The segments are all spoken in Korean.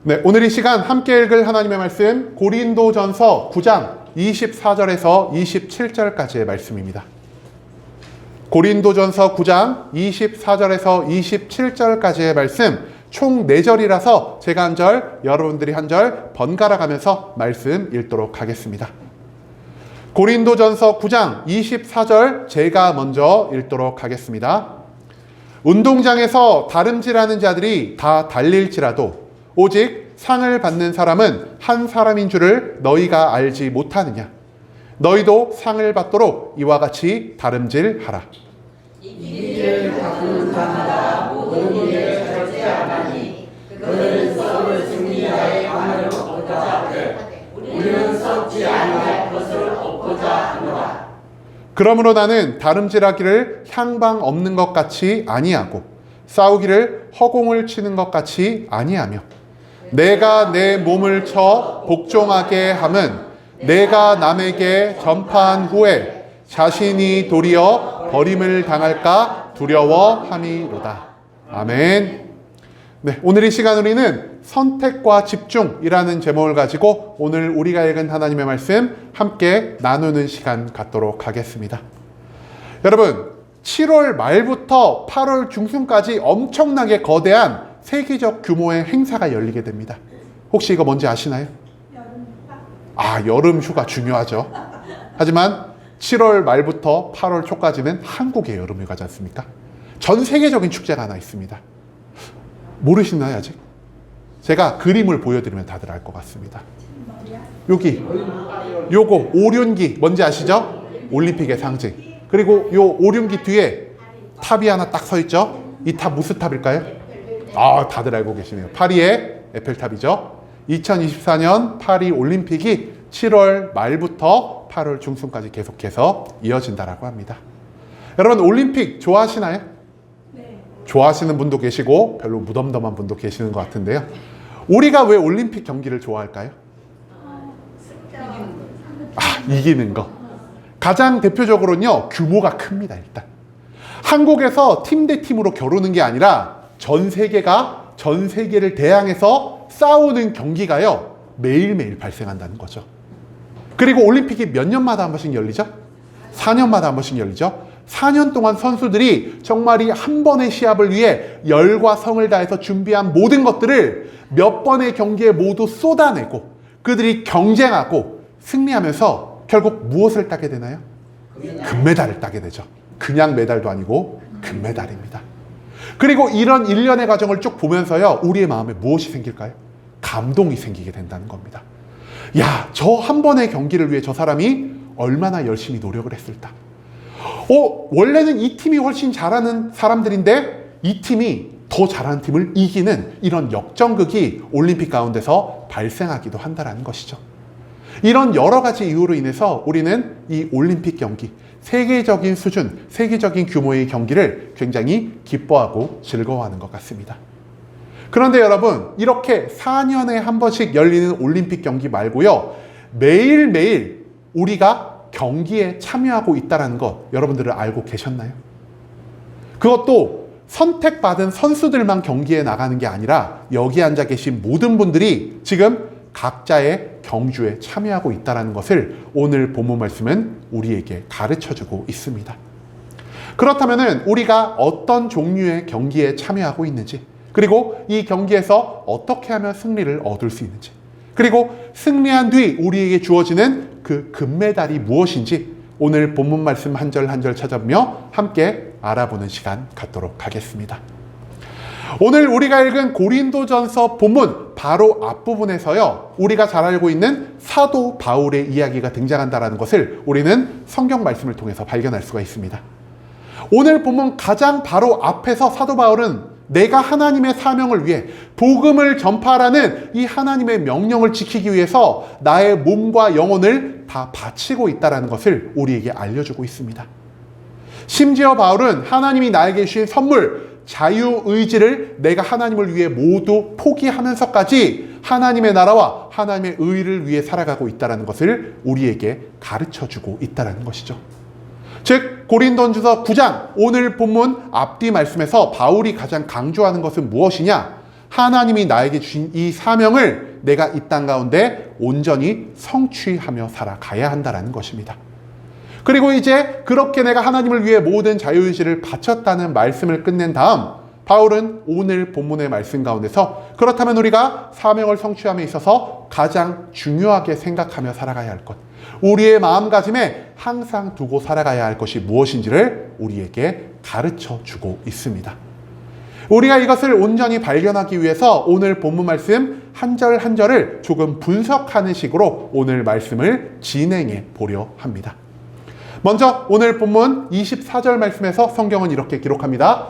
네, 오늘 이 시간 함께 읽을 하나님의 말씀 고린도전서 9장 24절에서 27절까지의 말씀입니다. 고린도전서 9장 24절에서 27절까지의 말씀 총 4절이라서 제가 한 절, 여러분들이 한 절 번갈아 가면서 말씀 읽도록 하겠습니다. 고린도전서 9장 24절 제가 먼저 읽도록 하겠습니다. 운동장에서 다름질하는 자들이 다 달릴지라도 오직 상을 받는 사람은 한 사람인 줄을 너희가 알지 못하느냐. 너희도 상을 받도록 이와 같이 다름질하라. 이 일을 바꾸는 자마다 모든 일에 절제하나니 그는 썩을 승리자의 관을 얻고자 하되 우리는 썩지 아니할 것을 얻고자 하노라. 그러므로 나는 다름질하기를 향방 없는 것 같이 아니하고 싸우기를 허공을 치는 것 같이 아니하며 내가 내 몸을 쳐 복종하게 함은 내가 남에게 전파한 후에 자신이 도리어 버림을 당할까 두려워함이로다. 아멘. 네, 오늘 이 시간 우리는 선택과 집중이라는 제목을 가지고 오늘 우리가 읽은 하나님의 말씀 함께 나누는 시간 갖도록 하겠습니다. 여러분, 7월 말부터 8월 중순까지 엄청나게 거대한 세계적 규모의 행사가 열리게 됩니다. 혹시 이거 뭔지 아시나요? 여름 휴가 중요하죠. 하지만 7월 말부터 8월 초까지는 한국의 여름 휴가지 않습니까? 전 세계적인 축제가 하나 있습니다. 모르시나요, 아직? 제가 그림을 보여드리면 다들 알 것 같습니다. 여기, 요거 오륜기 뭔지 아시죠? 올림픽의 상징. 그리고 요 오륜기 뒤에 탑이 하나 딱 서 있죠? 이 탑 무슨 탑일까요? 다들 알고 계시네요. 파리의 에펠탑이죠. 2024년 파리 올림픽이 7월 말부터 8월 중순까지 계속해서 이어진다라고 합니다. 여러분, 올림픽 좋아하시나요? 네. 좋아하시는 분도 계시고 별로 무덤덤한 분도 계시는 것 같은데요. 우리가 왜 올림픽 경기를 좋아할까요? 이기는 거. 가장 대표적으로는요, 규모가 큽니다. 일단 한국에서 팀 대 팀으로 겨루는 게 아니라 전 세계가 전 세계를 대항해서 싸우는 경기가요, 매일매일 발생한다는 거죠. 그리고 올림픽이 몇 년마다 한 번씩 열리죠? 4년마다 한 번씩 열리죠. 4년 동안 선수들이 정말 이 한 번의 시합을 위해 열과 성을 다해서 준비한 모든 것들을 몇 번의 경기에 모두 쏟아내고 그들이 경쟁하고 승리하면서 결국 무엇을 따게 되나요? 금메달을 따게 되죠. 그냥 메달도 아니고 금메달입니다. 그리고 이런 일련의 과정을 쭉 보면서요, 우리의 마음에 무엇이 생길까요? 감동이 생기게 된다는 겁니다. 야, 저 한 번의 경기를 위해 저 사람이 얼마나 열심히 노력을 했을까? 원래는 이 팀이 훨씬 잘하는 사람들인데 이 팀이 더 잘하는 팀을 이기는 이런 역전극이 올림픽 가운데서 발생하기도 한다는 것이죠. 이런 여러 가지 이유로 인해서 우리는 이 올림픽 경기, 세계적인 수준, 세계적인 규모의 경기를 굉장히 기뻐하고 즐거워하는 것 같습니다. 그런데 여러분, 이렇게 4년에 한 번씩 열리는 올림픽 경기 말고요, 매일매일 우리가 경기에 참여하고 있다는 것 여러분들은 알고 계셨나요? 그것도 선택받은 선수들만 경기에 나가는 게 아니라 여기 앉아 계신 모든 분들이 지금 각자의 경주에 참여하고 있다는 것을 오늘 본문 말씀은 우리에게 가르쳐주고 있습니다. 그렇다면 우리가 어떤 종류의 경기에 참여하고 있는지, 그리고 이 경기에서 어떻게 하면 승리를 얻을 수 있는지, 그리고 승리한 뒤 우리에게 주어지는 그 금메달이 무엇인지 오늘 본문 말씀 한 절 한 절 찾아보며 함께 알아보는 시간 갖도록 하겠습니다. 오늘 우리가 읽은 고린도전서 본문 바로 앞부분에서요, 우리가 잘 알고 있는 사도 바울의 이야기가 등장한다는 것을 우리는 성경 말씀을 통해서 발견할 수가 있습니다. 오늘 본문 가장 바로 앞에서 사도 바울은 내가 하나님의 사명을 위해 복음을 전파하라는 이 하나님의 명령을 지키기 위해서 나의 몸과 영혼을 다 바치고 있다는 것을 우리에게 알려주고 있습니다. 심지어 바울은 하나님이 나에게 주신 선물, 자유의지를 내가 하나님을 위해 모두 포기하면서까지 하나님의 나라와 하나님의 의를 위해 살아가고 있다는 것을 우리에게 가르쳐주고 있다는 것이죠. 즉 고린도전서 9장 오늘 본문 앞뒤 말씀에서 바울이 가장 강조하는 것은 무엇이냐? 하나님이 나에게 주신 이 사명을 내가 이 땅 가운데 온전히 성취하며 살아가야 한다는 것입니다. 그리고 이제 그렇게 내가 하나님을 위해 모든 자유의지를 바쳤다는 말씀을 끝낸 다음 바울은 오늘 본문의 말씀 가운데서 그렇다면 우리가 사명을 성취함에 있어서 가장 중요하게 생각하며 살아가야 할 것, 우리의 마음가짐에 항상 두고 살아가야 할 것이 무엇인지를 우리에게 가르쳐 주고 있습니다. 우리가 이것을 온전히 발견하기 위해서 오늘 본문 말씀 한 절 한 절을 조금 분석하는 식으로 오늘 말씀을 진행해 보려 합니다. 먼저 오늘 본문 24절 말씀에서 성경은 이렇게 기록합니다.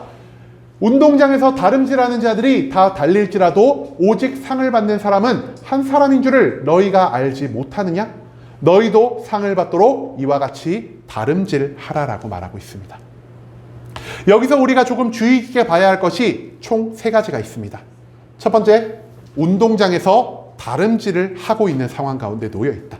운동장에서 다름질하는 자들이 다 달릴지라도 오직 상을 받는 사람은 한 사람인 줄을 너희가 알지 못하느냐? 너희도 상을 받도록 이와 같이 다름질하라라고 말하고 있습니다. 여기서 우리가 조금 주의 깊게 봐야 할 것이 총 3가지가 있습니다. 첫 번째, 운동장에서 다름질을 하고 있는 상황 가운데 놓여 있다.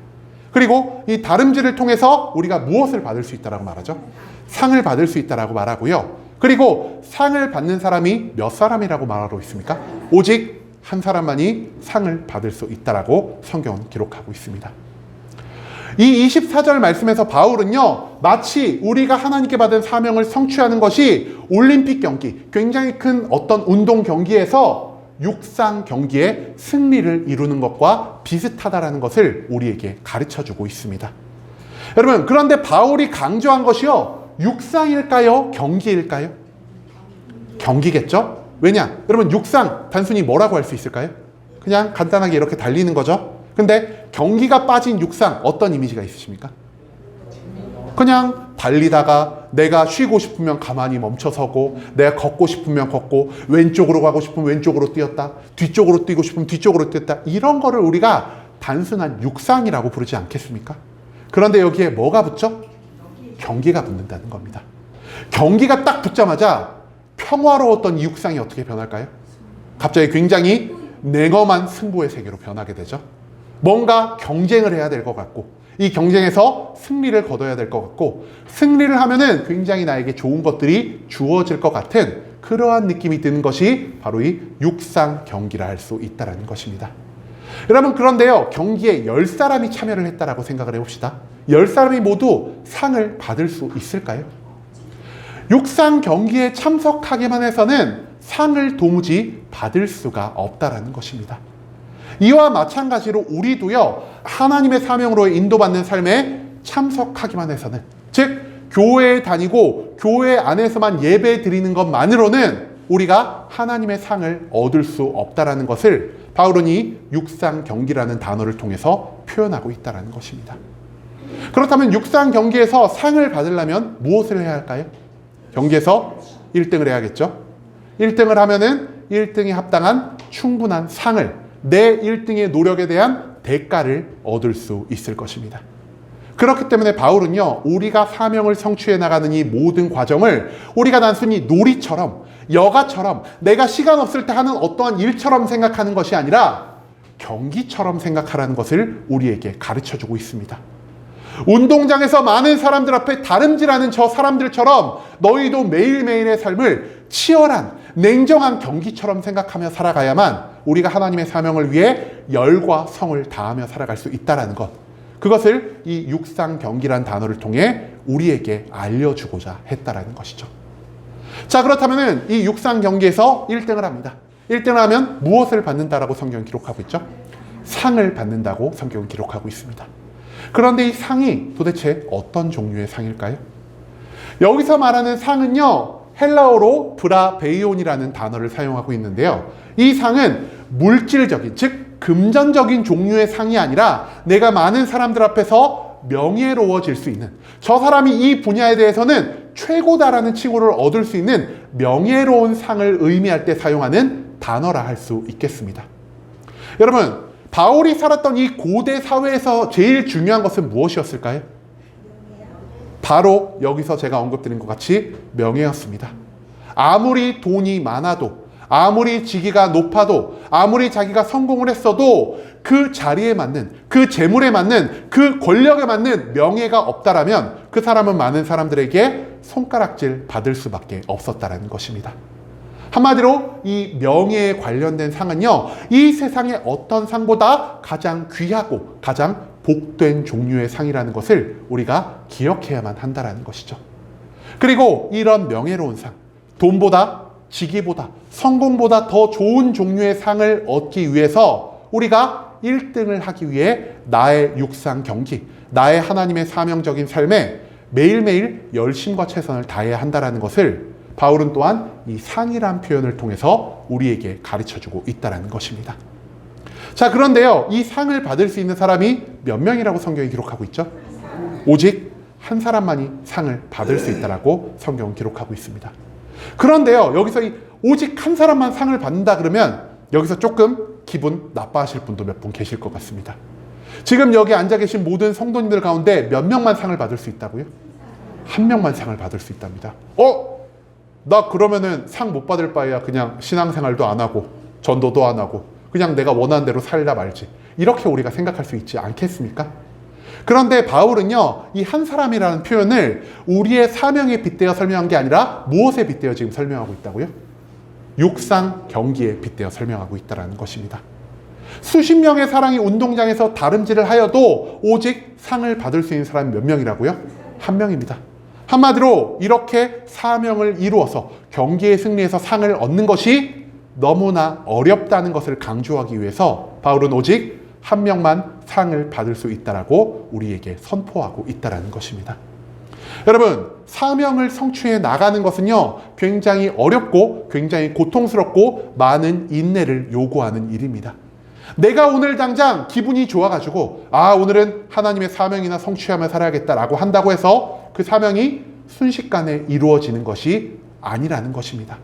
그리고 이 다름질을 통해서 우리가 무엇을 받을 수 있다라고 말하죠? 상을 받을 수 있다라고 말하고요. 그리고 상을 받는 사람이 몇 사람이라고 말하고 있습니까? 오직 한 사람만이 상을 받을 수 있다라고 성경은 기록하고 있습니다. 이 24절 말씀에서 바울은요, 마치 우리가 하나님께 받은 사명을 성취하는 것이 올림픽 경기, 굉장히 큰 어떤 운동 경기에서 육상 경기에 승리를 이루는 것과 비슷하다라는 것을 우리에게 가르쳐주고 있습니다. 여러분, 그런데 바울이 강조한 것이요, 육상일까요? 경기일까요? 경기겠죠? 왜냐? 여러분, 육상 단순히 뭐라고 할 수 있을까요? 그냥 간단하게 이렇게 달리는 거죠. 근데 경기가 빠진 육상, 어떤 이미지가 있으십니까? 그냥 달리다가 내가 쉬고 싶으면 가만히 멈춰서고, 내가 걷고 싶으면 걷고, 왼쪽으로 가고 싶으면 왼쪽으로 뛰었다, 뒤쪽으로 뛰고 싶으면 뒤쪽으로 뛰었다, 이런 거를 우리가 단순한 육상이라고 부르지 않겠습니까? 그런데 여기에 뭐가 붙죠? 경기가 붙는다는 겁니다. 경기가 딱 붙자마자 평화로웠던 이 육상이 어떻게 변할까요? 갑자기 굉장히 냉엄한 승부의 세계로 변하게 되죠. 뭔가 경쟁을 해야 될 것 같고, 이 경쟁에서 승리를 거둬야 될 것 같고, 승리를 하면은 굉장히 나에게 좋은 것들이 주어질 것 같은 그러한 느낌이 드는 것이 바로 이 육상 경기라 할 수 있다는 것입니다. 여러분, 그런데요, 경기에 10사람이 참여를 했다라고 생각을 해봅시다. 10사람이 모두 상을 받을 수 있을까요? 육상 경기에 참석하기만 해서는 상을 도무지 받을 수가 없다라는 것입니다. 이와 마찬가지로 우리도요, 하나님의 사명으로 인도받는 삶에 참석하기만 해서는, 즉 교회에 다니고 교회 안에서만 예배 드리는 것만으로는 우리가 하나님의 상을 얻을 수 없다라는 것을 바울은 이 육상 경기라는 단어를 통해서 표현하고 있다는 것입니다. 그렇다면 육상 경기에서 상을 받으려면 무엇을 해야 할까요? 경기에서 1등을 해야겠죠. 1등을 하면은 1등에 합당한 충분한 상을, 내 1등의 노력에 대한 대가를 얻을 수 있을 것입니다. 그렇기 때문에 바울은요, 우리가 사명을 성취해 나가는 이 모든 과정을 우리가 단순히 놀이처럼, 여가처럼, 내가 시간 없을 때 하는 어떠한 일처럼 생각하는 것이 아니라 경기처럼 생각하라는 것을 우리에게 가르쳐주고 있습니다. 운동장에서 많은 사람들 앞에 다름질하는 저 사람들처럼 너희도 매일매일의 삶을 치열한, 냉정한 경기처럼 생각하며 살아가야만 우리가 하나님의 사명을 위해 열과 성을 다하며 살아갈 수 있다는 것, 그것을 이 육상 경기란 단어를 통해 우리에게 알려주고자 했다라는 것이죠. 자, 그렇다면 이 육상 경기에서 1등을 합니다. 1등을 하면 무엇을 받는다라고 성경은 기록하고 있죠? 상을 받는다고 성경은 기록하고 있습니다. 그런데 이 상이 도대체 어떤 종류의 상일까요? 여기서 말하는 상은요, 헬라어로 브라베이온이라는 단어를 사용하고 있는데요, 이 상은 물질적인, 즉 금전적인 종류의 상이 아니라 내가 많은 사람들 앞에서 명예로워질 수 있는, 저 사람이 이 분야에 대해서는 최고다라는 칭호를 얻을 수 있는 명예로운 상을 의미할 때 사용하는 단어라 할 수 있겠습니다. 여러분, 바울이 살았던 이 고대 사회에서 제일 중요한 것은 무엇이었을까요? 바로 여기서 제가 언급드린 것 같이 명예였습니다. 아무리 돈이 많아도, 아무리 직위가 높아도, 아무리 자기가 성공을 했어도 그 자리에 맞는, 그 재물에 맞는, 그 권력에 맞는 명예가 없다라면 그 사람은 많은 사람들에게 손가락질 받을 수밖에 없었다는 것입니다. 한마디로 이 명예에 관련된 상은요, 이 세상의 어떤 상보다 가장 귀하고 가장 복된 종류의 상이라는 것을 우리가 기억해야만 한다는 것이죠. 그리고 이런 명예로운 상, 돈보다, 직위보다, 성공보다 더 좋은 종류의 상을 얻기 위해서 우리가 1등을 하기 위해 나의 육상 경기, 나의 하나님의 사명적인 삶에 매일매일 열심과 최선을 다해야 한다는 것을 바울은 또한 이 상이란 표현을 통해서 우리에게 가르쳐주고 있다는 것입니다. 자, 그런데요, 이 상을 받을 수 있는 사람이 몇 명이라고 성경이 기록하고 있죠? 오직 한 사람만이 상을 받을 수 있다라고 성경은 기록하고 있습니다. 그런데요, 여기서 이 오직 한 사람만 상을 받는다 그러면 여기서 조금 기분 나빠하실 분도 몇 분 계실 것 같습니다. 지금 여기 앉아 계신 모든 성도님들 가운데 몇 명만 상을 받을 수 있다고요? 한 명만 상을 받을 수 있답니다. 나 그러면은 상 못 받을 바에야 그냥 신앙생활도 안 하고 전도도 안 하고 그냥 내가 원하는 대로 살다 말지. 이렇게 우리가 생각할 수 있지 않겠습니까? 그런데 바울은요, 이 한 사람이라는 표현을 우리의 사명에 빗대어 설명한 게 아니라 무엇에 빗대어 지금 설명하고 있다고요? 육상 경기에 빗대어 설명하고 있다는 것입니다. 수십 명의 사람이 운동장에서 다름질을 하여도 오직 상을 받을 수 있는 사람이 몇 명이라고요? 한 명입니다. 한마디로 이렇게 사명을 이루어서 경기에 승리해서 상을 얻는 것이 너무나 어렵다는 것을 강조하기 위해서 바울은 오직 한 명만 상을 받을 수 있다라고 우리에게 선포하고 있다는 것입니다. 여러분, 사명을 성취해 나가는 것은요, 굉장히 어렵고 굉장히 고통스럽고 많은 인내를 요구하는 일입니다. 내가 오늘 당장 기분이 좋아가지고 오늘은 하나님의 사명이나 성취하며 살아야겠다라고 한다고 해서 그 사명이 순식간에 이루어지는 것이 아니라는 것입니다.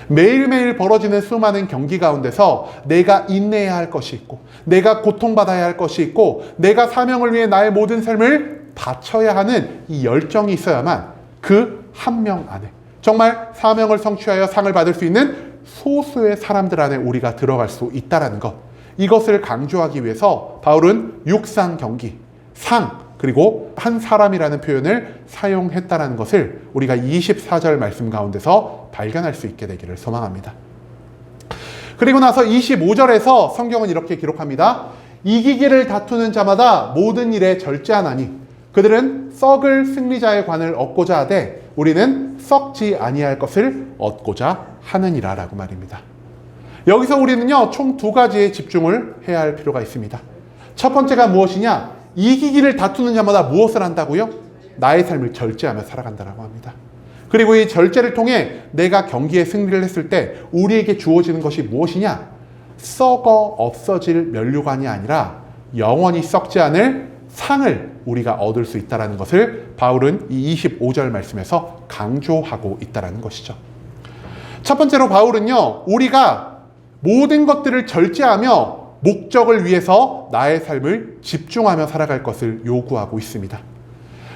매일매일 벌어지는 수많은 경기 가운데서 내가 인내해야 할 것이 있고, 내가 고통받아야 할 것이 있고, 내가 사명을 위해 나의 모든 삶을 바쳐야 하는 이 열정이 있어야만 그 한 명 안에, 정말 사명을 성취하여 상을 받을 수 있는 소수의 사람들 안에 우리가 들어갈 수 있다는 것, 이것을 강조하기 위해서 바울은 육상 경기, 상, 그리고 한 사람이라는 표현을 사용했다는 것을 우리가 24절 말씀 가운데서 발견할 수 있게 되기를 소망합니다. 그리고 나서 25절에서 성경은 이렇게 기록합니다. 이기기를 다투는 자마다 모든 일에 절제하나니 그들은 썩을 승리자의 관을 얻고자 하되 우리는 썩지 아니할 것을 얻고자 하느니라 라고 말입니다. 여기서 우리는요, 총 두 가지에 집중을 해야 할 필요가 있습니다. 첫 번째가 무엇이냐? 이기기를 다투는 자마다 무엇을 한다고요? 나의 삶을 절제하며 살아간다라고 합니다. 그리고 이 절제를 통해 내가 경기에 승리를 했을 때 우리에게 주어지는 것이 무엇이냐? 썩어 없어질 면류관이 아니라 영원히 썩지 않을 상을 우리가 얻을 수 있다는 것을 바울은 이 25절 말씀에서 강조하고 있다는 것이죠. 첫 번째로 바울은요, 우리가 모든 것들을 절제하며 목적을 위해서 나의 삶을 집중하며 살아갈 것을 요구하고 있습니다.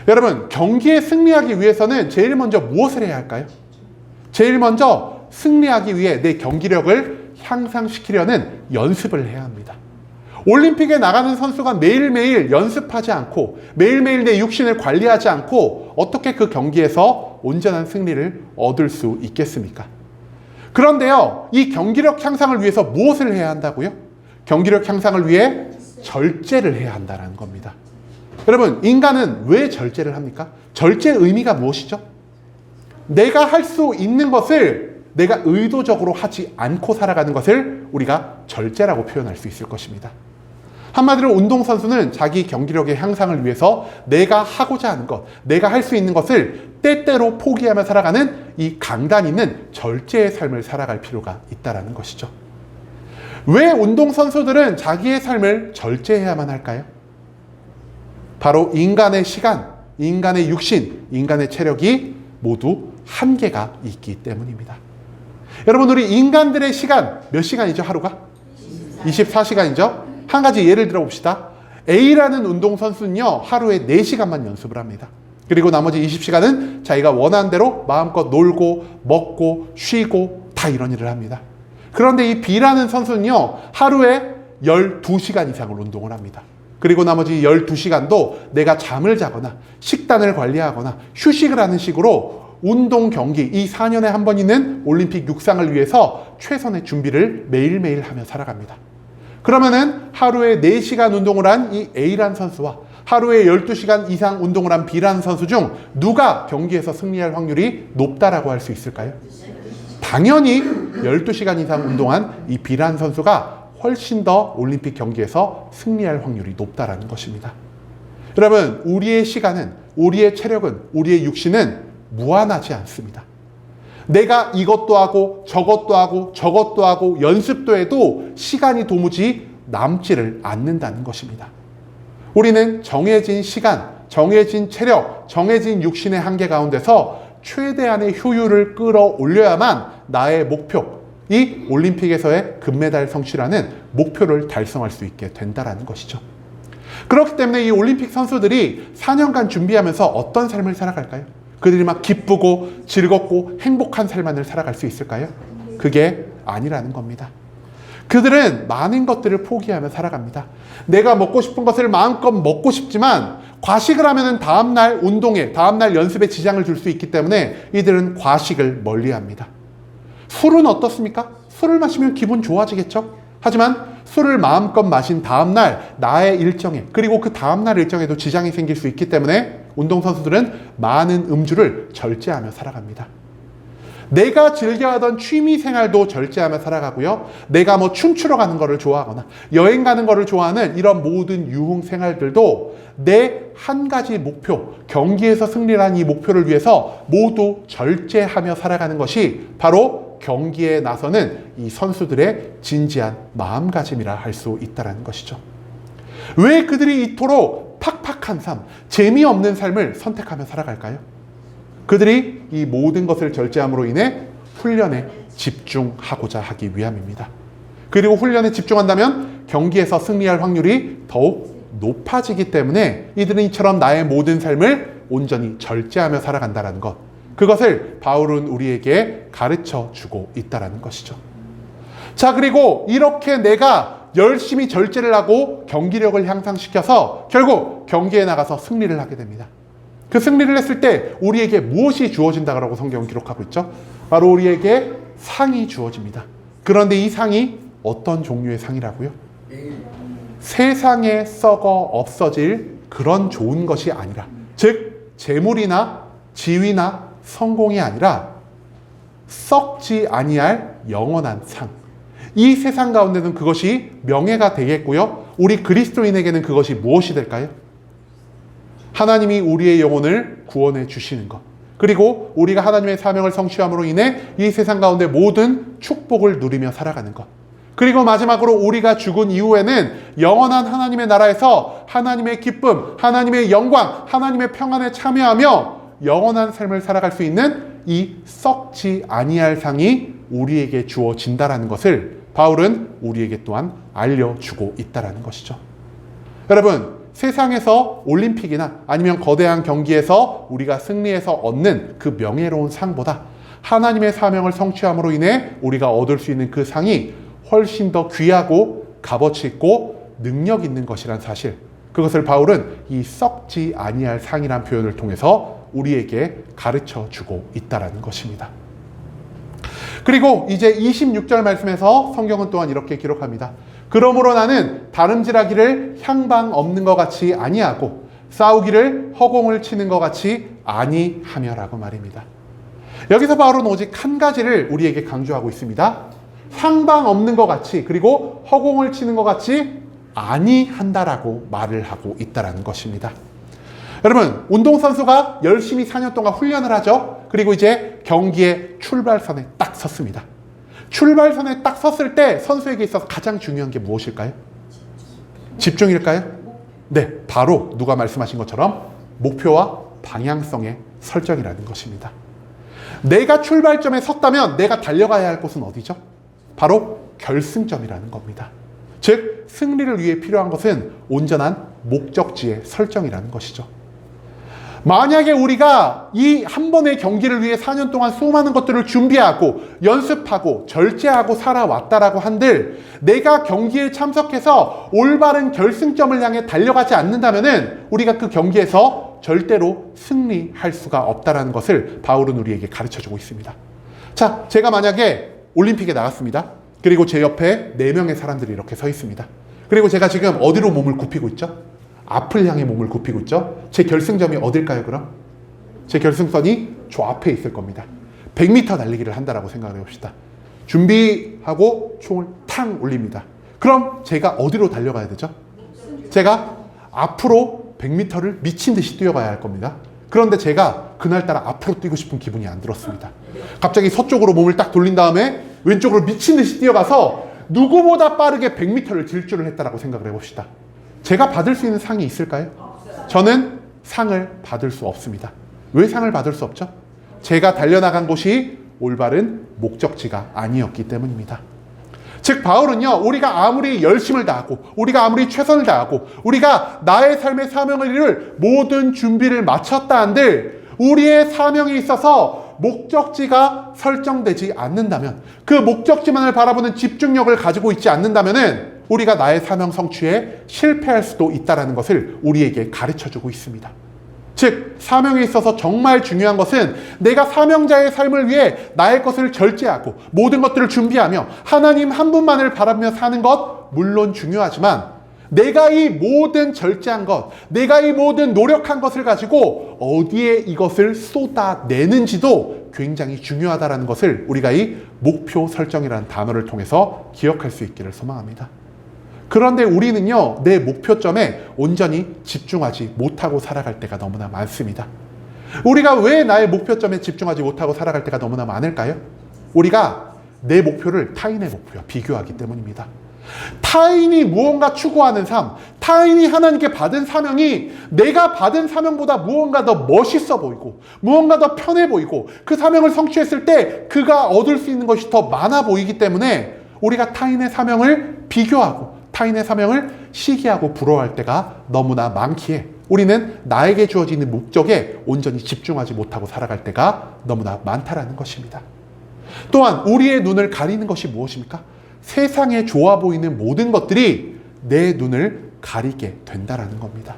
여러분, 경기에 승리하기 위해서는 제일 먼저 무엇을 해야 할까요? 제일 먼저 승리하기 위해 내 경기력을 향상시키려는 연습을 해야 합니다. 올림픽에 나가는 선수가 매일매일 연습하지 않고 매일매일 내 육신을 관리하지 않고 어떻게 그 경기에서 온전한 승리를 얻을 수 있겠습니까? 그런데요, 이 경기력 향상을 위해서 무엇을 해야 한다고요? 경기력 향상을 위해 절제를 해야 한다는 겁니다. 여러분, 인간은 왜 절제를 합니까? 절제의 의미가 무엇이죠? 내가 할 수 있는 것을 내가 의도적으로 하지 않고 살아가는 것을 우리가 절제라고 표현할 수 있을 것입니다. 한마디로 운동선수는 자기 경기력의 향상을 위해서 내가 하고자 하는 것, 내가 할 수 있는 것을 때때로 포기하며 살아가는 이 강단 있는 절제의 삶을 살아갈 필요가 있다는 것이죠. 왜 운동선수들은 자기의 삶을 절제해야만 할까요? 바로 인간의 시간, 인간의 육신, 인간의 체력이 모두 한계가 있기 때문입니다. 여러분, 우리 인간들의 시간 몇 시간이죠? 하루가? 24시간이죠? 한 가지 예를 들어 봅시다. A라는 운동선수는요, 하루에 4시간만 연습을 합니다. 그리고 나머지 20시간은 자기가 원하는 대로 마음껏 놀고 먹고 쉬고 다 이런 일을 합니다. 그런데 이 B라는 선수는요, 하루에 12시간 이상을 운동을 합니다. 그리고 나머지 12시간도 내가 잠을 자거나 식단을 관리하거나 휴식을 하는 식으로 운동 경기, 이 4년에 한 번 있는 올림픽 육상을 위해서 최선의 준비를 매일매일 하며 살아갑니다. 그러면은 하루에 4시간 운동을 한 이 A란 선수와 하루에 12시간 이상 운동을 한 B라는 선수 중 누가 경기에서 승리할 확률이 높다라고 할 수 있을까요? 당연히 12시간 이상 운동한 이 B라는 선수가 훨씬 더 올림픽 경기에서 승리할 확률이 높다라는 것입니다. 여러분, 우리의 시간은, 우리의 체력은, 우리의 육신은 무한하지 않습니다. 내가 이것도 하고 저것도 하고 저것도 하고 연습도 해도 시간이 도무지 남지를 않는다는 것입니다. 우리는 정해진 시간, 정해진 체력, 정해진 육신의 한계 가운데서 최대한의 효율을 끌어올려야만 나의 목표, 이 올림픽에서의 금메달 성취라는 목표를 달성할 수 있게 된다는 것이죠. 그렇기 때문에 이 올림픽 선수들이 4년간 준비하면서 어떤 삶을 살아갈까요? 그들이 막 기쁘고 즐겁고 행복한 삶만을 살아갈 수 있을까요? 그게 아니라는 겁니다. 그들은 많은 것들을 포기하며 살아갑니다. 내가 먹고 싶은 것을 마음껏 먹고 싶지만 과식을 하면 다음날 운동에, 다음날 연습에 지장을 줄 수 있기 때문에 이들은 과식을 멀리합니다. 술은 어떻습니까? 술을 마시면 기분 좋아지겠죠? 하지만 술을 마음껏 마신 다음날 나의 일정에, 그리고 그 다음날 일정에도 지장이 생길 수 있기 때문에 운동선수들은 많은 음주를 절제하며 살아갑니다. 내가 즐겨하던 취미생활도 절제하며 살아가고요. 내가 뭐 춤추러 가는 거를 좋아하거나 여행 가는 거를 좋아하는 이런 모든 유흥생활들도 내 한 가지 목표, 경기에서 승리라는 이 목표를 위해서 모두 절제하며 살아가는 것이 바로 경기에 나서는 이 선수들의 진지한 마음가짐이라 할 수 있다는 것이죠. 왜 그들이 이토록 팍팍한 삶, 재미없는 삶을 선택하며 살아갈까요? 그들이 이 모든 것을 절제함으로 인해 훈련에 집중하고자 하기 위함입니다. 그리고 훈련에 집중한다면 경기에서 승리할 확률이 더욱 높아지기 때문에 이들은 이처럼 나의 모든 삶을 온전히 절제하며 살아간다는 것, 그것을 바울은 우리에게 가르쳐 주고 있다는 것이죠. 자, 그리고 이렇게 내가 열심히 절제를 하고 경기력을 향상시켜서 결국 경기에 나가서 승리를 하게 됩니다. 그 승리를 했을 때 우리에게 무엇이 주어진다고 성경은 기록하고 있죠? 바로 우리에게 상이 주어집니다. 그런데 이 상이 어떤 종류의 상이라고요? 세상에 썩어 없어질 그런 좋은 것이 아니라, 즉 재물이나 지위나 성공이 아니라 썩지 아니할 영원한 상. 이 세상 가운데는 그것이 명예가 되겠고요. 우리 그리스도인에게는 그것이 무엇이 될까요? 하나님이 우리의 영혼을 구원해 주시는 것. 그리고 우리가 하나님의 사명을 성취함으로 인해 이 세상 가운데 모든 축복을 누리며 살아가는 것. 그리고 마지막으로 우리가 죽은 이후에는 영원한 하나님의 나라에서 하나님의 기쁨, 하나님의 영광, 하나님의 평안에 참여하며 영원한 삶을 살아갈 수 있는 이 썩지 아니할 상이 우리에게 주어진다라는 것을 바울은 우리에게 또한 알려주고 있다라는 것이죠. 여러분, 세상에서 올림픽이나 아니면 거대한 경기에서 우리가 승리해서 얻는 그 명예로운 상보다 하나님의 사명을 성취함으로 인해 우리가 얻을 수 있는 그 상이 훨씬 더 귀하고 값어치 있고 능력 있는 것이란 사실, 그것을 바울은 이 썩지 아니할 상이란 표현을 통해서 우리에게 가르쳐 주고 있다는 것입니다. 그리고 이제 26절 말씀에서 성경은 또한 이렇게 기록합니다. 그러므로 나는 다름질하기를 향방 없는 것 같이 아니하고 싸우기를 허공을 치는 것 같이 아니하며라고 말입니다. 여기서 바울은 오직 한 가지를 우리에게 강조하고 있습니다. 향방 없는 것 같이, 그리고 허공을 치는 것 같이 아니한다라고 말을 하고 있다는 것입니다. 여러분, 운동선수가 열심히 4년 동안 훈련을 하죠. 그리고 이제 경기의 출발선에 딱 섰습니다. 출발선에 딱 섰을 때 선수에게 있어서 가장 중요한 게 무엇일까요? 집중일까요? 네, 바로 누가 말씀하신 것처럼 목표와 방향성의 설정이라는 것입니다. 내가 출발점에 섰다면 내가 달려가야 할 곳은 어디죠? 바로 결승점이라는 겁니다. 즉, 승리를 위해 필요한 것은 온전한 목적지의 설정이라는 것이죠. 만약에 우리가 이 한 번의 경기를 위해 4년 동안 수많은 것들을 준비하고 연습하고 절제하고 살아왔다라고 한들 내가 경기에 참석해서 올바른 결승점을 향해 달려가지 않는다면은 우리가 그 경기에서 절대로 승리할 수가 없다는 것을 바울은 우리에게 가르쳐주고 있습니다. 자, 제가 만약에 올림픽에 나갔습니다. 그리고 제 옆에 4명의 사람들이 이렇게 서 있습니다. 그리고 제가 지금 어디로 몸을 굽히고 있죠? 앞을 향해 몸을 굽히고 있죠? 제 결승점이 어딜까요, 그럼? 제 결승선이 저 앞에 있을 겁니다. 100m 달리기를 한다라고 생각을 해봅시다. 준비하고 총을 탕 올립니다. 그럼 제가 어디로 달려가야 되죠? 제가 앞으로 100m를 미친 듯이 뛰어가야 할 겁니다. 그런데 제가 그날따라 앞으로 뛰고 싶은 기분이 안 들었습니다. 갑자기 서쪽으로 몸을 딱 돌린 다음에 왼쪽으로 미친 듯이 뛰어가서 누구보다 빠르게 100m를 질주를 했다라고 생각을 해봅시다. 제가 받을 수 있는 상이 있을까요? 저는 상을 받을 수 없습니다. 왜 상을 받을 수 없죠? 제가 달려나간 곳이 올바른 목적지가 아니었기 때문입니다. 즉 바울은요, 우리가 아무리 열심을 다하고 우리가 아무리 최선을 다하고 우리가 나의 삶의 사명을 이룰 모든 준비를 마쳤다 한들 우리의 사명에 있어서 목적지가 설정되지 않는다면, 그 목적지만을 바라보는 집중력을 가지고 있지 않는다면 우리가 나의 사명 성취에 실패할 수도 있다는 것을 우리에게 가르쳐주고 있습니다. 즉 사명에 있어서 정말 중요한 것은 내가 사명자의 삶을 위해 나의 것을 절제하고 모든 것들을 준비하며 하나님 한 분만을 바라보며 사는 것 물론 중요하지만, 내가 이 모든 절제한 것, 내가 이 모든 노력한 것을 가지고 어디에 이것을 쏟아내는지도 굉장히 중요하다는 것을 우리가 이 목표 설정이라는 단어를 통해서 기억할 수 있기를 소망합니다. 그런데 우리는요, 내 목표점에 온전히 집중하지 못하고 살아갈 때가 너무나 많습니다. 우리가 왜 나의 목표점에 집중하지 못하고 살아갈 때가 너무나 많을까요? 우리가 내 목표를 타인의 목표와 비교하기 때문입니다. 타인이 무언가 추구하는 삶, 타인이 하나님께 받은 사명이 내가 받은 사명보다 무언가 더 멋있어 보이고 무언가 더 편해 보이고 그 사명을 성취했을 때 그가 얻을 수 있는 것이 더 많아 보이기 때문에 우리가 타인의 사명을 비교하고 타인의 사명을 시기하고 부러워할 때가 너무나 많기에 우리는 나에게 주어지는 목적에 온전히 집중하지 못하고 살아갈 때가 너무나 많다라는 것입니다. 또한 우리의 눈을 가리는 것이 무엇입니까? 세상에 좋아 보이는 모든 것들이 내 눈을 가리게 된다라는 겁니다.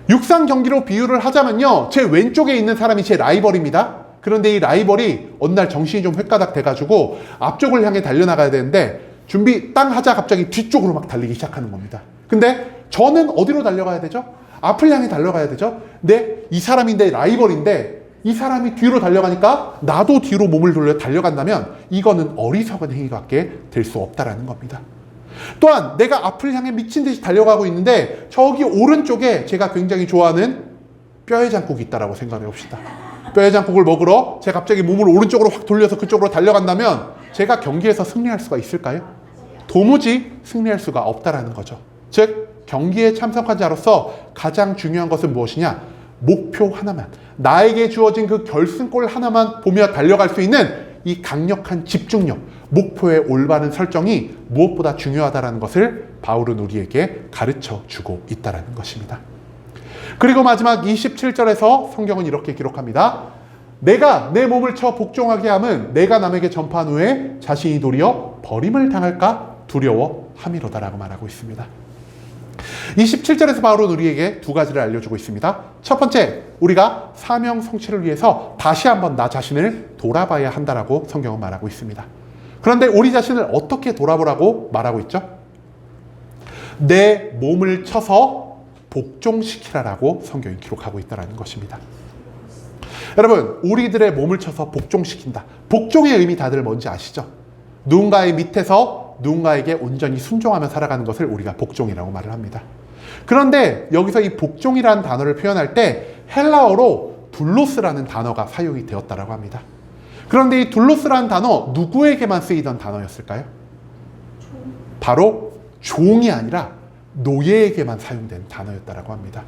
육상 경기로 비유를 하자면요, 제 왼쪽에 있는 사람이 제 라이벌입니다. 그런데 이 라이벌이 어느 날 정신이 좀 획가닥 돼가지고 앞쪽을 향해 달려나가야 되는데 준비 땅 하자 갑자기 뒤쪽으로 막 달리기 시작하는 겁니다. 근데 저는 어디로 달려가야 되죠? 앞을 향해 달려가야 되죠? 근데 이 사람이 내 라이벌인데 이 사람이 뒤로 달려가니까 나도 뒤로 몸을 돌려 달려간다면 이거는 어리석은 행위밖에 될 수 없다라는 겁니다. 또한 내가 앞을 향해 미친 듯이 달려가고 있는데 저기 오른쪽에 제가 굉장히 좋아하는 뼈해 장국이 있다라고 생각해 봅시다. 뼈해 장국을 먹으러 제가 갑자기 몸을 오른쪽으로 확 돌려서 그쪽으로 달려간다면 제가 경기에서 승리할 수가 있을까요? 도무지 승리할 수가 없다라는 거죠. 즉 경기에 참석한 자로서 가장 중요한 것은 무엇이냐? 목표 하나만, 나에게 주어진 그 결승골 하나만 보며 달려갈 수 있는 이 강력한 집중력, 목표의 올바른 설정이 무엇보다 중요하다는 것을 바울은 우리에게 가르쳐주고 있다는 것입니다. 그리고 마지막 27절에서 성경은 이렇게 기록합니다. 내가 내 몸을 쳐 복종하게 함은 내가 남에게 전파한 후에 자신이 도리어 버림을 당할까 두려워함이로다라고 말하고 있습니다. 27절에서 바울은 우리에게 두 가지를 알려주고 있습니다. 첫 번째, 우리가 사명 성취를 위해서 다시 한번 나 자신을 돌아봐야 한다라고 성경은 말하고 있습니다. 그런데 우리 자신을 어떻게 돌아보라고 말하고 있죠? 내 몸을 쳐서 복종시키라라고 성경이 기록하고 있다는 것입니다. 여러분, 우리들의 몸을 쳐서 복종시킨다. 복종의 의미 다들 뭔지 아시죠? 누군가의 밑에서 누군가에게 온전히 순종하며 살아가는 것을 우리가 복종이라고 말을 합니다. 그런데 여기서 이 복종이라는 단어를 표현할 때 헬라어로 둘로스라는 단어가 사용이 되었다고 합니다. 그런데 이 둘로스라는 단어 누구에게만 쓰이던 단어였을까요? 바로 종이 아니라 노예에게만 사용된 단어였다고 합니다.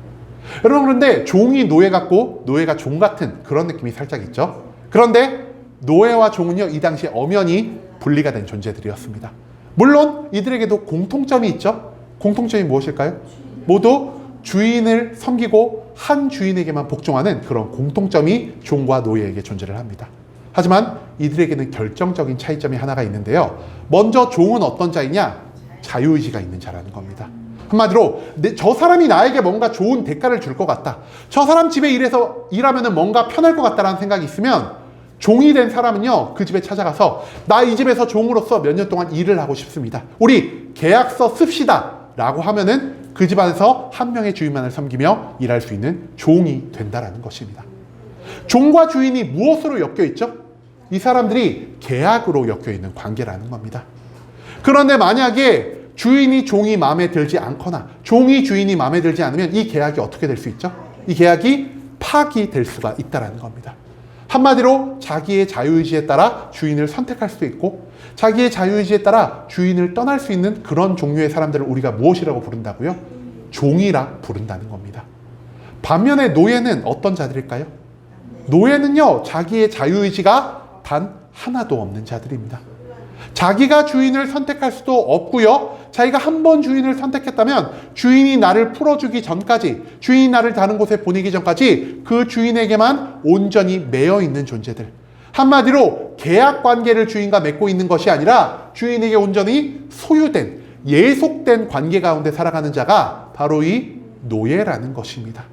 여러분, 그런데 종이 노예 같고 노예가 종 같은 그런 느낌이 살짝 있죠. 그런데 노예와 종은요, 이 당시에 엄연히 분리가 된 존재들이었습니다. 물론 이들에게도 공통점이 있죠. 공통점이 무엇일까요? 모두 주인을 섬기고 한 주인에게만 복종하는 그런 공통점이 종과 노예에게 존재를 합니다. 하지만 이들에게는 결정적인 차이점이 하나가 있는데요. 먼저 종은 어떤 자이냐? 자유의지가 있는 자라는 겁니다. 한마디로 저 사람이 나에게 뭔가 좋은 대가를 줄 것 같다. 저 사람 집에 일하면 뭔가 편할 것 같다라는 생각이 있으면 종이 된 사람은요, 그 집에 찾아가서 나 이 집에서 종으로서 몇 년 동안 일을 하고 싶습니다. 우리 계약서 씁시다 라고 하면은 그 집안에서 한 명의 주인만을 섬기며 일할 수 있는 종이 된다라는 것입니다. 종과 주인이 무엇으로 엮여 있죠? 이 사람들이 계약으로 엮여 있는 관계라는 겁니다. 그런데 만약에 주인이 종이 마음에 들지 않거나 종이 주인이 마음에 들지 않으면 이 계약이 어떻게 될 수 있죠? 이 계약이 파기될 수가 있다는 겁니다. 한마디로 자기의 자유의지에 따라 주인을 선택할 수도 있고 자기의 자유의지에 따라 주인을 떠날 수 있는 그런 종류의 사람들을 우리가 무엇이라고 부른다고요? 종이라 부른다는 겁니다. 반면에 노예는 어떤 자들일까요? 노예는요, 자기의 자유의지가 단 하나도 없는 자들입니다. 자기가 주인을 선택할 수도 없고요. 자기가 한 번 주인을 선택했다면 주인이 나를 풀어주기 전까지, 주인이 나를 다른 곳에 보내기 전까지 그 주인에게만 온전히 매여 있는 존재들. 한마디로 계약 관계를 주인과 맺고 있는 것이 아니라 주인에게 온전히 소유된, 예속된 관계 가운데 살아가는 자가 바로 이 노예라는 것입니다.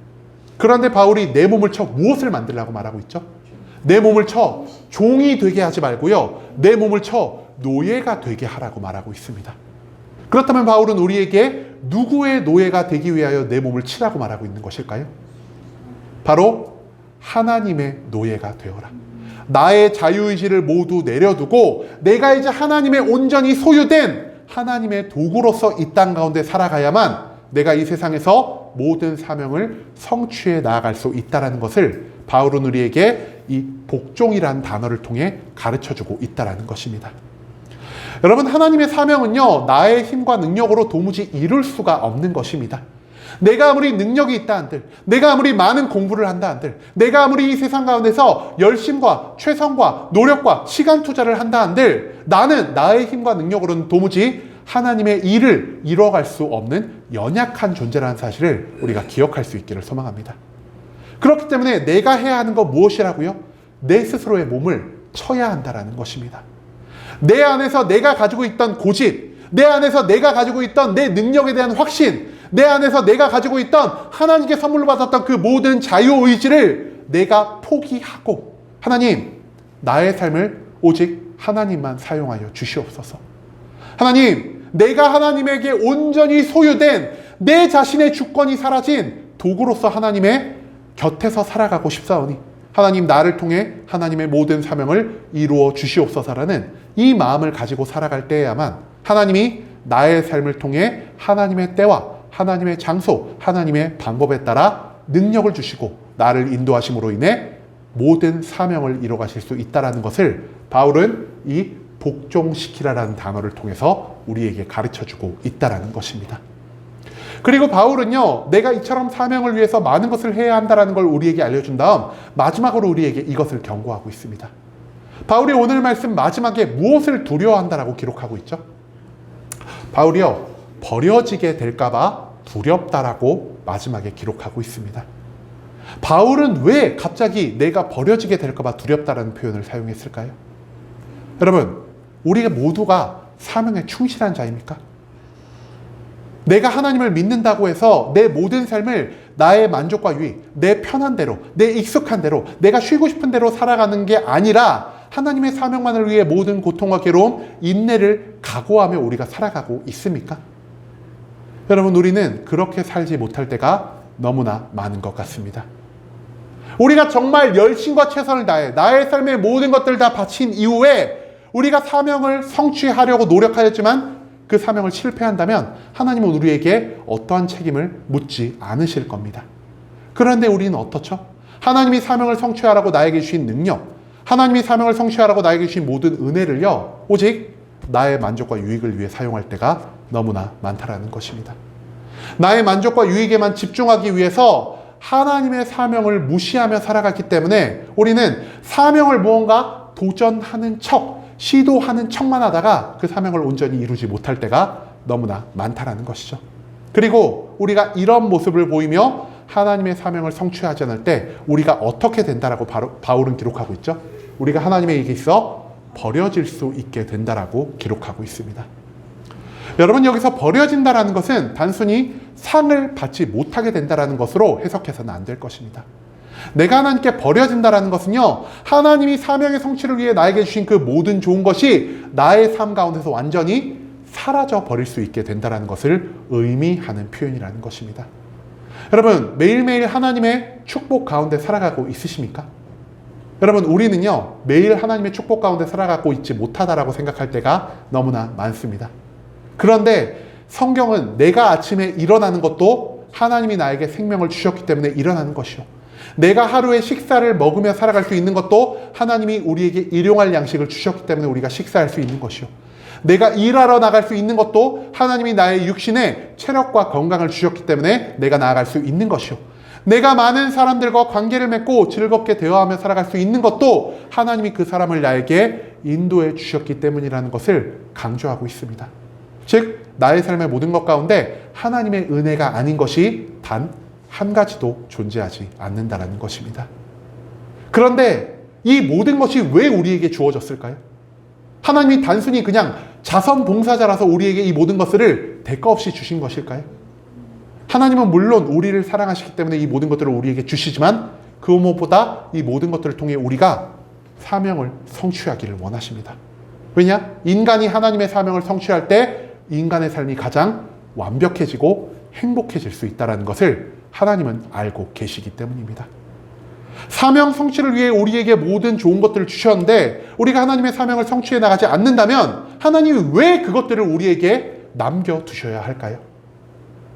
그런데 바울이 내 몸을 쳐 무엇을 만들라고 말하고 있죠? 내 몸을 쳐 종이 되게 하지 말고요. 내 몸을 쳐 노예가 되게 하라고 말하고 있습니다. 그렇다면 바울은 우리에게 누구의 노예가 되기 위하여 내 몸을 치라고 말하고 있는 것일까요? 바로 하나님의 노예가 되어라. 나의 자유의지를 모두 내려두고 내가 이제 하나님의 온전히 소유된 하나님의 도구로서 이 땅 가운데 살아가야만 내가 이 세상에서 모든 사명을 성취해 나아갈 수 있다는 것을 바울은 우리에게 이 복종이라는 단어를 통해 가르쳐주고 있다는 것입니다. 여러분, 하나님의 사명은요, 나의 힘과 능력으로 도무지 이룰 수가 없는 것입니다. 내가 아무리 능력이 있다 한들, 내가 아무리 많은 공부를 한다 한들, 내가 아무리 이 세상 가운데서 열심과 최선과 노력과 시간 투자를 한다 한들, 나는 나의 힘과 능력으로는 도무지 하나님의 일을 이뤄갈 수 없는 연약한 존재라는 사실을 우리가 기억할 수 있기를 소망합니다. 그렇기 때문에 내가 해야 하는 건 무엇이라고요? 내 스스로의 몸을 쳐야 한다는 것입니다. 내 안에서 내가 가지고 있던 고집, 내 안에서 내가 가지고 있던 내 능력에 대한 확신, 내 안에서 내가 가지고 있던 하나님께 선물로 받았던 그 모든 자유의지를 내가 포기하고 하나님, 나의 삶을 오직 하나님만 사용하여 주시옵소서. 하나님, 내가 하나님에게 온전히 소유된 내 자신의 주권이 사라진 도구로서 하나님의 곁에서 살아가고 싶사오니 하나님, 나를 통해 하나님의 모든 사명을 이루어 주시옵소서라는 이 마음을 가지고 살아갈 때에야만 하나님이 나의 삶을 통해 하나님의 때와 하나님의 장소, 하나님의 방법에 따라 능력을 주시고 나를 인도하심으로 인해 모든 사명을 이뤄가실 수 있다는 것을 바울은 이 복종시키라라는 단어를 통해서 우리에게 가르쳐주고 있다는 것입니다. 그리고 바울은요, 내가 이처럼 사명을 위해서 많은 것을 해야 한다는 걸 우리에게 알려준 다음 마지막으로 우리에게 이것을 경고하고 있습니다. 바울이 오늘 말씀 마지막에 무엇을 두려워한다라고 기록하고 있죠? 바울이요, 버려지게 될까봐 두렵다라고 마지막에 기록하고 있습니다. 바울은 왜 갑자기 내가 버려지게 될까봐 두렵다라는 표현을 사용했을까요? 여러분, 우리가 모두가 사명에 충실한 자입니까? 내가 하나님을 믿는다고 해서 내 모든 삶을 나의 만족과 유익, 내 편한 대로, 내 익숙한 대로, 내가 쉬고 싶은 대로 살아가는 게 아니라 하나님의 사명만을 위해 모든 고통과 괴로움, 인내를 각오하며 우리가 살아가고 있습니까? 여러분, 우리는 그렇게 살지 못할 때가 너무나 많은 것 같습니다. 우리가 정말 열심과 최선을 다해 나의 삶의 모든 것들을 다 바친 이후에 우리가 사명을 성취하려고 노력하였지만 그 사명을 실패한다면 하나님은 우리에게 어떠한 책임을 묻지 않으실 겁니다. 그런데 우리는 어떻죠? 하나님이 사명을 성취하라고 나에게 주신 능력, 하나님이 사명을 성취하라고 나에게 주신 모든 은혜를요, 오직 나의 만족과 유익을 위해 사용할 때가 너무나 많다라는 것입니다. 나의 만족과 유익에만 집중하기 위해서 하나님의 사명을 무시하며 살아갔기 때문에 우리는 사명을 무언가 도전하는 척, 시도하는 척만 하다가 그 사명을 온전히 이루지 못할 때가 너무나 많다라는 것이죠. 그리고 우리가 이런 모습을 보이며 하나님의 사명을 성취하지 않을 때 우리가 어떻게 된다라고 바울은 기록하고 있죠. 우리가 하나님에게 있어 버려질 수 있게 된다라고 기록하고 있습니다. 여러분, 여기서 버려진다라는 것은 단순히 상을 받지 못하게 된다라는 것으로 해석해서는 안 될 것입니다. 내가 하나님께 버려진다라는 것은요, 하나님이 사명의 성취를 위해 나에게 주신 그 모든 좋은 것이 나의 삶 가운데서 완전히 사라져 버릴 수 있게 된다라는 것을 의미하는 표현이라는 것입니다. 여러분, 매일매일 하나님의 축복 가운데 살아가고 있으십니까? 여러분, 우리는요, 매일 하나님의 축복 가운데 살아가고 있지 못하다라고 생각할 때가 너무나 많습니다. 그런데 성경은 내가 아침에 일어나는 것도 하나님이 나에게 생명을 주셨기 때문에 일어나는 것이요, 내가 하루에 식사를 먹으며 살아갈 수 있는 것도 하나님이 우리에게 일용할 양식을 주셨기 때문에 우리가 식사할 수 있는 것이요, 내가 일하러 나갈 수 있는 것도 하나님이 나의 육신에 체력과 건강을 주셨기 때문에 내가 나아갈 수 있는 것이요, 내가 많은 사람들과 관계를 맺고 즐겁게 대화하며 살아갈 수 있는 것도 하나님이 그 사람을 나에게 인도해 주셨기 때문이라는 것을 강조하고 있습니다. 즉, 나의 삶의 모든 것 가운데 하나님의 은혜가 아닌 것이 단 한 가지도 존재하지 않는다는 것입니다. 그런데 이 모든 것이 왜 우리에게 주어졌을까요? 하나님이 단순히 그냥 자선봉사자라서 우리에게 이 모든 것을 대가 없이 주신 것일까요? 하나님은 물론 우리를 사랑하시기 때문에 이 모든 것들을 우리에게 주시지만 그 무엇보다 이 모든 것들을 통해 우리가 사명을 성취하기를 원하십니다. 왜냐? 인간이 하나님의 사명을 성취할 때 인간의 삶이 가장 완벽해지고 행복해질 수 있다는 것을 하나님은 알고 계시기 때문입니다. 사명 성취를 위해 우리에게 모든 좋은 것들을 주셨는데 우리가 하나님의 사명을 성취해 나가지 않는다면 하나님이 왜 그것들을 우리에게 남겨두셔야 할까요?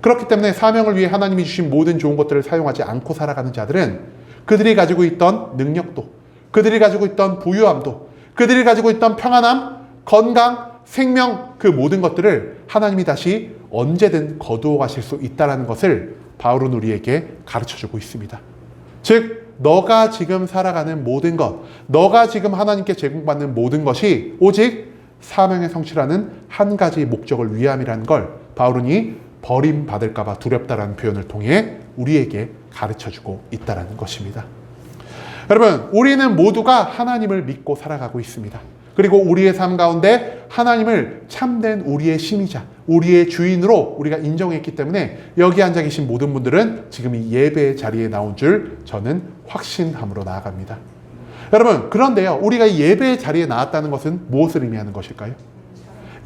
그렇기 때문에 사명을 위해 하나님이 주신 모든 좋은 것들을 사용하지 않고 살아가는 자들은 그들이 가지고 있던 능력도, 그들이 가지고 있던 부유함도, 그들이 가지고 있던 평안함, 건강, 생명, 그 모든 것들을 하나님이 다시 언제든 거두어 가실 수 있다는 것을 바울은 우리에게 가르쳐주고 있습니다. 즉, 너가 지금 살아가는 모든 것, 너가 지금 하나님께 제공받는 모든 것이 오직 사명의 성취라는 한 가지 목적을 위함이라는 걸 바울은 이 버림받을까 봐 두렵다라는 표현을 통해 우리에게 가르쳐주고 있다는 것입니다. 여러분, 우리는 모두가 하나님을 믿고 살아가고 있습니다. 그리고 우리의 삶 가운데 하나님을 참된 우리의 신이자, 우리의 주인으로 우리가 인정했기 때문에 여기 앉아 계신 모든 분들은 지금 이 예배의 자리에 나온 줄 저는 확신함으로 나아갑니다. 여러분, 그런데요, 우리가 이 예배의 자리에 나왔다는 것은 무엇을 의미하는 것일까요?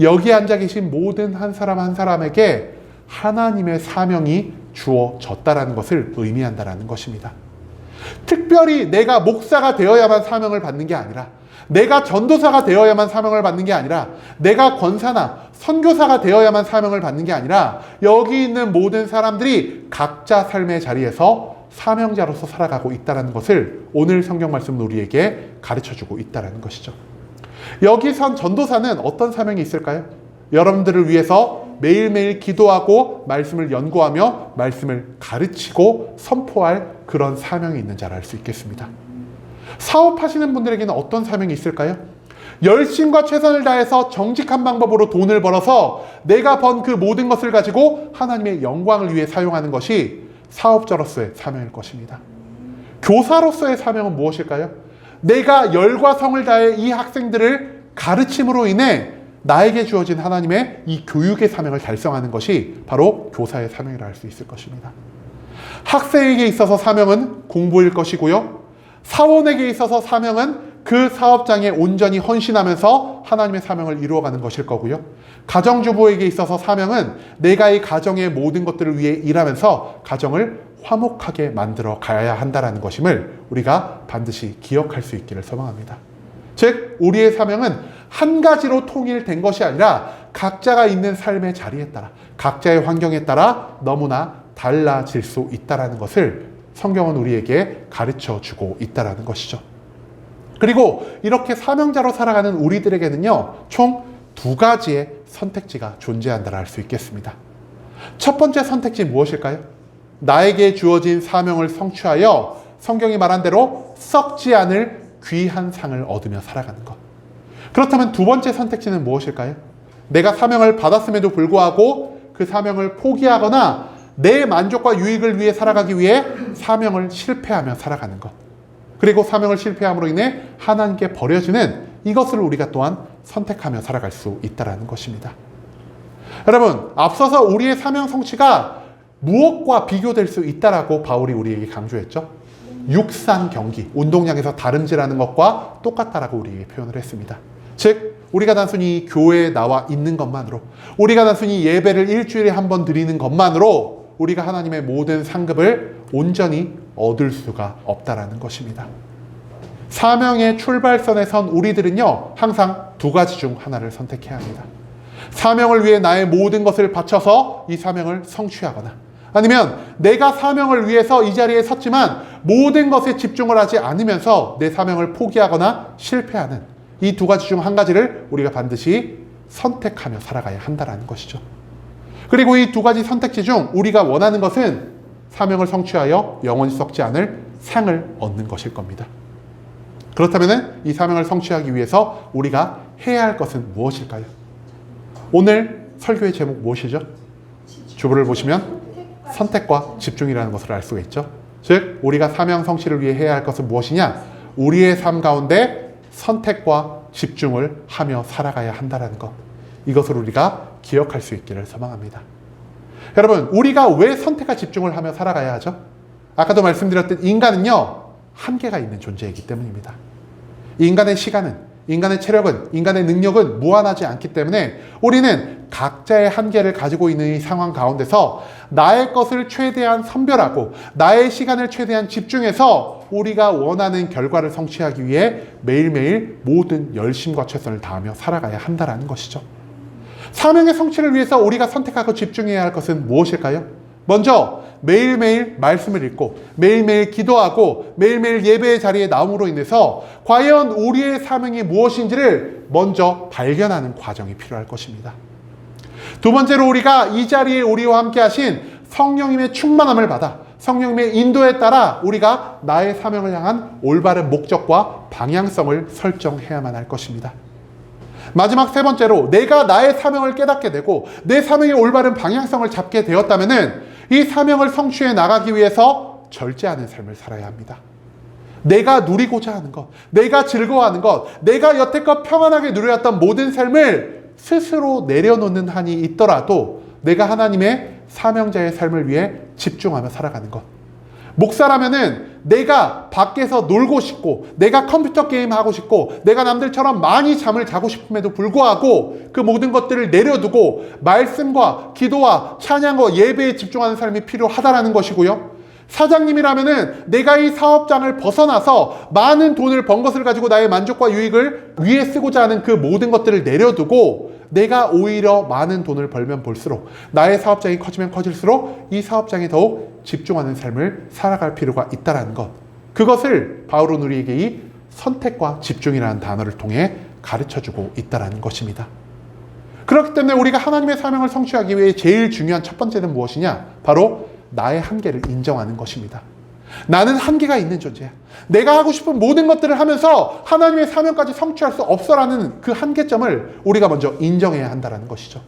여기 앉아 계신 모든 한 사람 한 사람에게 하나님의 사명이 주어졌다라는 것을 의미한다는 것입니다. 특별히 내가 목사가 되어야만 사명을 받는 게 아니라, 내가 전도사가 되어야만 사명을 받는 게 아니라, 내가 권사나 선교사가 되어야만 사명을 받는 게 아니라 여기 있는 모든 사람들이 각자 삶의 자리에서 사명자로서 살아가고 있다는 것을 오늘 성경 말씀은 우리에게 가르쳐주고 있다는 것이죠. 여기선 전도사는 어떤 사명이 있을까요? 여러분들을 위해서 매일매일 기도하고 말씀을 연구하며 말씀을 가르치고 선포할 그런 사명이 있는 자라 할 수 있겠습니다. 사업하시는 분들에게는 어떤 사명이 있을까요? 열심과 최선을 다해서 정직한 방법으로 돈을 벌어서 내가 번 그 모든 것을 가지고 하나님의 영광을 위해 사용하는 것이 사업자로서의 사명일 것입니다. 교사로서의 사명은 무엇일까요? 내가 열과 성을 다해 이 학생들을 가르침으로 인해 나에게 주어진 하나님의 이 교육의 사명을 달성하는 것이 바로 교사의 사명이라 할 수 있을 것입니다. 학생에게 있어서 사명은 공부일 것이고요, 사원에게 있어서 사명은 그 사업장에 온전히 헌신하면서 하나님의 사명을 이루어가는 것일 거고요, 가정주부에게 있어서 사명은 내가 이 가정의 모든 것들을 위해 일하면서 가정을 화목하게 만들어 가야 한다는 것임을 우리가 반드시 기억할 수 있기를 소망합니다. 즉, 우리의 사명은 한 가지로 통일된 것이 아니라 각자가 있는 삶의 자리에 따라, 각자의 환경에 따라 너무나 달라질 수 있다는 것을 성경은 우리에게 가르쳐주고 있다는 것이죠. 그리고 이렇게 사명자로 살아가는 우리들에게는요, 총 두 가지의 선택지가 존재한다라 할 수 있겠습니다. 첫 번째 선택지 무엇일까요? 나에게 주어진 사명을 성취하여 성경이 말한 대로 썩지 않을 귀한 상을 얻으며 살아가는 것. 그렇다면 두 번째 선택지는 무엇일까요? 내가 사명을 받았음에도 불구하고 그 사명을 포기하거나 내 만족과 유익을 위해 살아가기 위해 사명을 실패하며 살아가는 것. 그리고 사명을 실패함으로 인해 하나님께 버려지는 이것을 우리가 또한 선택하며 살아갈 수 있다는 것입니다. 여러분, 앞서서 우리의 사명 성취가 무엇과 비교될 수 있다라고 바울이 우리에게 강조했죠? 육상 경기, 운동장에서 다름질하는 것과 똑같다라고 우리에게 표현을 했습니다. 즉, 우리가 단순히 교회에 나와 있는 것만으로, 우리가 단순히 예배를 일주일에 한 번 드리는 것만으로 우리가 하나님의 모든 상급을 온전히 얻을 수가 없다라는 것입니다. 사명의 출발선에 선 우리들은요, 항상 두 가지 중 하나를 선택해야 합니다. 사명을 위해 나의 모든 것을 바쳐서 이 사명을 성취하거나, 아니면 내가 사명을 위해서 이 자리에 섰지만 모든 것에 집중을 하지 않으면서 내 사명을 포기하거나 실패하는 이 두 가지 중 한 가지를 우리가 반드시 선택하며 살아가야 한다는 것이죠. 그리고 이 두 가지 선택지 중 우리가 원하는 것은 사명을 성취하여 영원히 썩지 않을 상을 얻는 것일 겁니다. 그렇다면 이 사명을 성취하기 위해서 우리가 해야 할 것은 무엇일까요? 오늘 설교의 제목 무엇이죠? 주보를 보시면 선택과 집중이라는 것을 알 수가 있죠. 즉, 우리가 사명 성취를 위해 해야 할 것은 무엇이냐? 우리의 삶 가운데 선택과 집중을 하며 살아가야 한다는 것. 이것을 우리가 기억할 수 있기를 소망합니다. 여러분, 우리가 왜 선택과 집중을 하며 살아가야 하죠? 아까도 말씀드렸듯 인간은요, 한계가 있는 존재이기 때문입니다. 인간의 시간은, 인간의 체력은, 인간의 능력은 무한하지 않기 때문에 우리는 각자의 한계를 가지고 있는 이 상황 가운데서 나의 것을 최대한 선별하고 나의 시간을 최대한 집중해서 우리가 원하는 결과를 성취하기 위해 매일매일 모든 열심과 최선을 다하며 살아가야 한다는 것이죠. 사명의 성취를 위해서 우리가 선택하고 집중해야 할 것은 무엇일까요? 먼저 매일매일 말씀을 읽고 매일매일 기도하고 매일매일 예배의 자리에 나옴으로 인해서 과연 우리의 사명이 무엇인지를 먼저 발견하는 과정이 필요할 것입니다. 두 번째로 우리가 이 자리에 우리와 함께 하신 성령님의 충만함을 받아 성령님의 인도에 따라 우리가 나의 사명을 향한 올바른 목적과 방향성을 설정해야만 할 것입니다. 마지막 세 번째로 내가 나의 사명을 깨닫게 되고 내 사명의 올바른 방향성을 잡게 되었다면 이 사명을 성취해 나가기 위해서 절제하는 삶을 살아야 합니다. 내가 누리고자 하는 것, 내가 즐거워하는 것, 내가 여태껏 평안하게 누려왔던 모든 삶을 스스로 내려놓는 한이 있더라도 내가 하나님의 사명자의 삶을 위해 집중하며 살아가는 것. 목사라면은 내가 밖에서 놀고 싶고 내가 컴퓨터 게임 하고 싶고 내가 남들처럼 많이 잠을 자고 싶음에도 불구하고 그 모든 것들을 내려두고 말씀과 기도와 찬양과 예배에 집중하는 삶이 필요하다라는 것이고요. 사장님이라면은 내가 이 사업장을 벗어나서 많은 돈을 번 것을 가지고 나의 만족과 유익을 위해 쓰고자 하는 그 모든 것들을 내려두고 내가 오히려 많은 돈을 벌면 벌수록 나의 사업장이 커지면 커질수록 이 사업장에 더욱 집중하는 삶을 살아갈 필요가 있다는 것. 그것을 바울은 우리에게 이 선택과 집중이라는 단어를 통해 가르쳐주고 있다는 것입니다. 그렇기 때문에 우리가 하나님의 사명을 성취하기 위해 제일 중요한 첫 번째는 무엇이냐? 바로 나의 한계를 인정하는 것입니다. 나는 한계가 있는 존재야. 내가 하고 싶은 모든 것들을 하면서 하나님의 사명까지 성취할 수 없어라는 그 한계점을 우리가 먼저 인정해야 한다는 것이죠.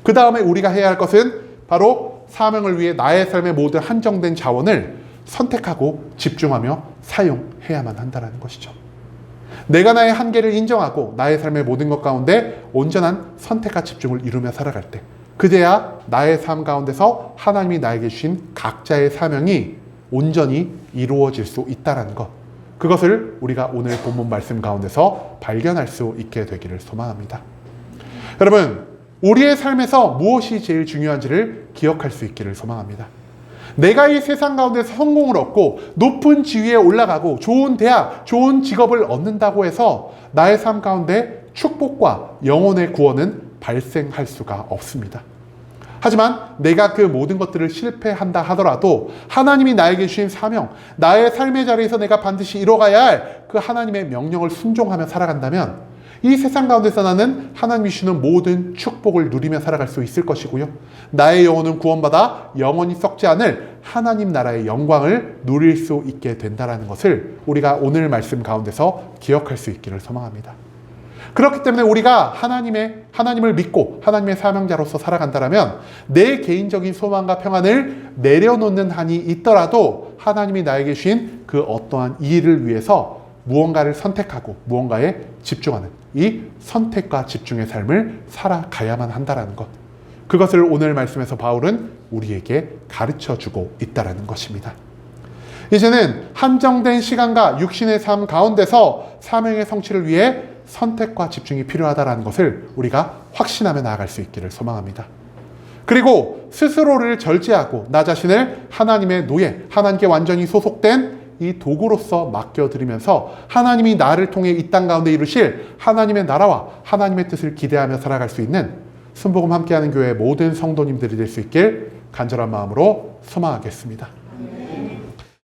그 다음에 우리가 해야 할 것은 바로 사명을 위해 나의 삶의 모든 한정된 자원을 선택하고 집중하며 사용해야만 한다는 것이죠. 내가 나의 한계를 인정하고 나의 삶의 모든 것 가운데 온전한 선택과 집중을 이루며 살아갈 때 그제야 나의 삶 가운데서 하나님이 나에게 주신 각자의 사명이 온전히 이루어질 수 있다는 것. 그것을 우리가 오늘 본문 말씀 가운데서 발견할 수 있게 되기를 소망합니다. 여러분, 우리의 삶에서 무엇이 제일 중요한지를 기억할 수 있기를 소망합니다. 내가 이 세상 가운데서 성공을 얻고 높은 지위에 올라가고 좋은 대학, 좋은 직업을 얻는다고 해서 나의 삶 가운데 축복과 영혼의 구원은 발생할 수가 없습니다. 하지만 내가 그 모든 것들을 실패한다 하더라도 하나님이 나에게 주신 사명, 나의 삶의 자리에서 내가 반드시 이뤄가야 할 그 하나님의 명령을 순종하며 살아간다면 이 세상 가운데서 나는 하나님이 주시는 모든 축복을 누리며 살아갈 수 있을 것이고요. 나의 영혼은 구원받아 영원히 썩지 않을 하나님 나라의 영광을 누릴 수 있게 된다는 것을 우리가 오늘 말씀 가운데서 기억할 수 있기를 소망합니다. 그렇기 때문에 우리가 하나님을 믿고 하나님의 사명자로서 살아간다면 내 개인적인 소망과 평안을 내려놓는 한이 있더라도 하나님이 나에게 주신 그 어떠한 일을 위해서 무언가를 선택하고 무언가에 집중하는 이 선택과 집중의 삶을 살아가야만 한다는 것. 그것을 오늘 말씀에서 바울은 우리에게 가르쳐주고 있다는 것입니다. 이제는 한정된 시간과 육신의 삶 가운데서 사명의 성취를 위해 선택과 집중이 필요하다는 것을 우리가 확신하며 나아갈 수 있기를 소망합니다. 그리고 스스로를 절제하고 나 자신을 하나님의 노예, 하나님께 완전히 소속된 이 도구로서 맡겨드리면서 하나님이 나를 통해 이 땅 가운데 이루실 하나님의 나라와 하나님의 뜻을 기대하며 살아갈 수 있는 순복음 함께하는 교회 모든 성도님들이 될 수 있길 간절한 마음으로 소망하겠습니다.